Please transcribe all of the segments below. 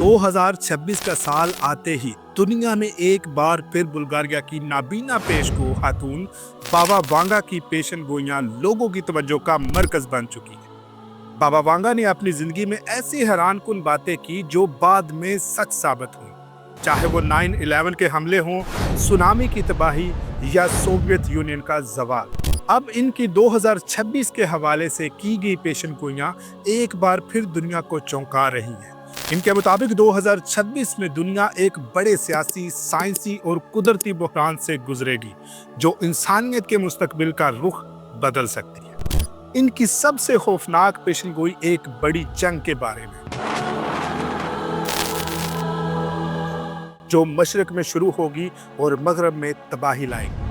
2026 का साल आते ही दुनिया में एक बार फिर बुल्गारिया की नाबीना पेशगो खातून बाबा वांगा की पेशन गोइयां लोगों की तवज्जो का मरकज बन चुकी है। बाबा वांगा ने अपनी जिंदगी में ऐसी हैरानकुन बातें की जो बाद में सच साबित हुई, चाहे वो 9/11 के हमले हों, सुनामी की तबाही या सोवियत यूनियन का जवाल। अब इनकी 2026 के हवाले से की गई पेशन गोइयां एक बार फिर दुनिया को चौंका रही हैं। इनके मुताबिक 2026 में दुनिया एक बड़े सियासी, साइंसी और कुदरती बहरान से गुजरेगी जो इंसानियत के मुस्तकबिल का रुख बदल सकती है। इनकी सबसे खौफनाक पेशनगोई एक बड़ी जंग के बारे में, जो मशरक में शुरू होगी और मगरब में तबाही लाएगी।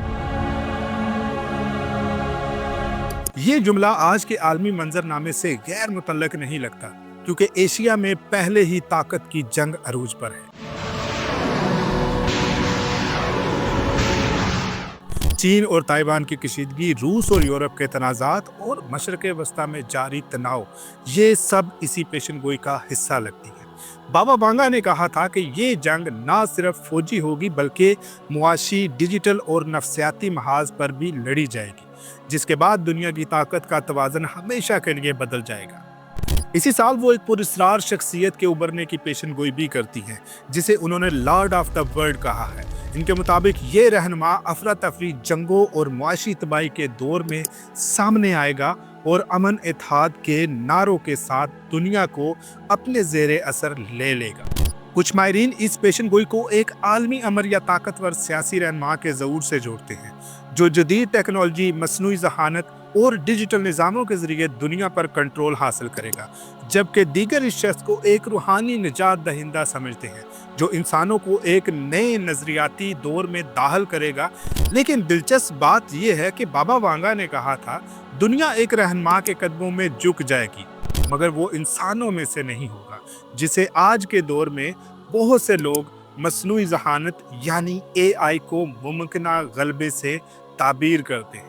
ये जुमला आज के आलमी मंजरनामे से गैर मुतल्लक नहीं लगता, क्योंकि एशिया में पहले ही ताकत की जंग अरूज पर है। चीन और ताइवान की कशीदगी, रूस और यूरोप के तनाज़ात और मशरक़ वस्ता में जारी तनाव, ये सब इसी पेशनगोई का हिस्सा लगती है। बाबा वांगा ने कहा था कि ये जंग ना सिर्फ फौजी होगी बल्कि मुआशी, डिजिटल और नफ्सियाती महाज पर भी लड़ी जाएगी, जिसके बाद दुनिया की ताकत का तवाज़न हमेशा के लिए बदल जाएगा। इसी साल वो एक पुरस्कार शख्सियत के उभरने की पेशनगोई भी करती हैं, जिसे उन्होंने लॉर्ड ऑफ द वर्ल्ड कहा है। इनके मुताबिक ये रहनुमा अफरा तफरी, जंगों और मुआशी तबाही के दौर में सामने आएगा और अमन इत्तेहाद के नारों के साथ दुनिया को अपने ज़ेरे असर ले लेगा। कुछ माहिरीन इस पेशनगोई को एक आलमी अमर या ताकतवर सियासी रहनुमा के ज़हूर से जोड़ते हैं, जो जदीद टेक्नोलॉजी, मसनूई ज़हानत और डिजिटल निज़ामों के ज़रिए दुनिया पर कंट्रोल हासिल करेगा, जबकि दीगर इस शख्स को एक रूहानी निजात दहिंदा समझते हैं जो इंसानों को एक नए नज़रियाती दौर में दाखिल करेगा। लेकिन दिलचस्प बात यह है कि बाबा वांगा ने कहा था दुनिया एक रहनुमा के कदमों में झुक जाएगी, मगर वो इंसानों में से नहीं होगा, जिसे आज के दौर में बहुत से लोग मसनूई ज़हानत यानी AI को मुमकिना गलबे से ताबीर करते हैं।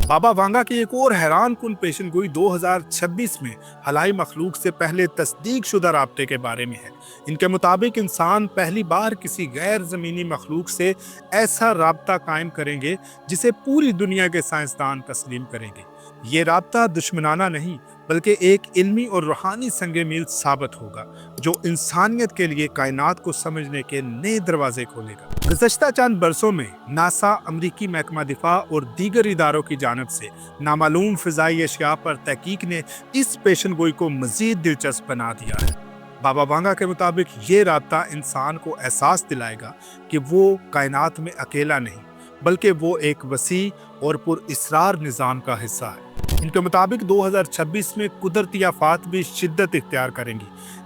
बाबा वांगा की एक और हैरानकुन पेशनगोई 2026 में हलाई मखलूक से पहले तस्दीक शुदा राब्ते के बारे में है। इनके मुताबिक इंसान पहली बार किसी गैर ज़मीनी मखलूक से ऐसा राब्ता कायम करेंगे जिसे पूरी दुनिया के साइंसदान तस्लीम करेंगे। ये राब्ता दुश्मनाना नहीं बल्कि एक इल्मी और रूहानी संगे मील साबित होगा, जो इंसानियत के लिए कायनात को समझने के नए दरवाजे खोलेगा। गुज़श्ता चंद बरसों में नासा, अमरीकी महकमा दिफा और दीगर इदारों की जानिब से नामालूम फ़िज़ाई अशिया पर तहकीक ने इस पेशनगोई को मज़ीद दिलचस्प बना दिया है। बाबा वांगा के मुताबिक ये राब्ता इंसान को एहसास दिलाएगा कि वो कायनात में अकेला नहीं बल्कि वो एक वसी और पुरअसरार निज़ाम का हिस्सा है। इनके मुताबिक 2026 में कुदरती आफात भी शिद्दत इख्तियार करेंगी।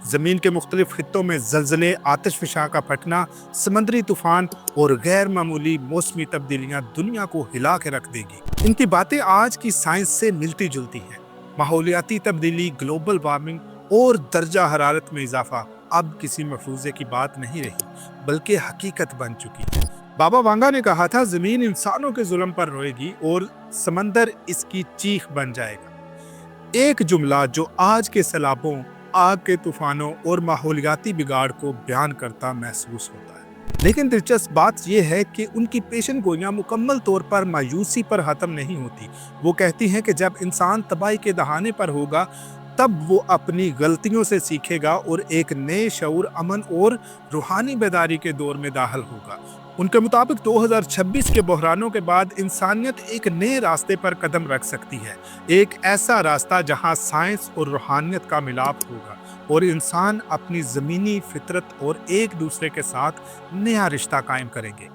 ज़मीन के मुख्तलिफ खित्तों में ज़लज़ले, आतिशफ़शा का फटना, समंदरी तूफ़ान और गैर मामूली मौसमी तब्दीलियाँ दुनिया को हिला के रख देंगी। इनकी बातें आज की साइंस से मिलती जुलती हैं। माहौलियाती तब्दीली, ग्लोबल वार्मिंग और दर्जा हरारत में इजाफा अब किसी मफरूज़े की बात नहीं रही बल्कि हकीकत बन चुकी है। बाबा वांगा ने कहा था ज़मीन इंसानों के जुल्म पर रोएगी और समंदर इसकी चीख बन जाएगा। एक जुमला जो आज के सैलाबों, आग के तूफानों और माहौलियाती बिगाड़ को बयान करता महसूस होता है। लेकिन दिलचस्प बात यह है कि उनकी पेशनगोइयां मुकम्मल तौर पर मायूसी पर ख़त्म नहीं होती। वो कहती हैं कि जब इंसान तबाही के दहाने पर होगा तब वो अपनी गलतियों से सीखेगा और एक नए शऊर, अमन और रूहानी बेदारी के दौर में दाखिल होगा। उनके मुताबिक 2026 के बहरानों के बाद इंसानियत एक नए रास्ते पर कदम रख सकती है, एक ऐसा रास्ता जहां साइंस और रूहानियत का मिलाप होगा और इंसान अपनी ज़मीनी फितरत और एक दूसरे के साथ नया रिश्ता कायम करेंगे।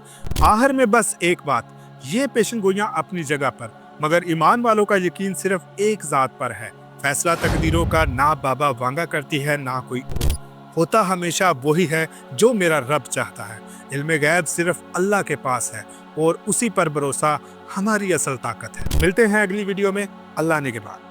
आखिर में बस एक बात, ये पेशनगोइयां अपनी जगह पर, मगर ईमान वालों का यकीन सिर्फ एक ज़ात पर है। फैसला तकदीरों का ना बाबा वांगा करती है ना कोई और, होता हमेशा वही है जो मेरा रब चाहता है। इल्मे गैब सिर्फ अल्लाह के पास है और उसी पर भरोसा हमारी असल ताकत है। मिलते हैं अगली वीडियो में। अल्लाह ने के बाद।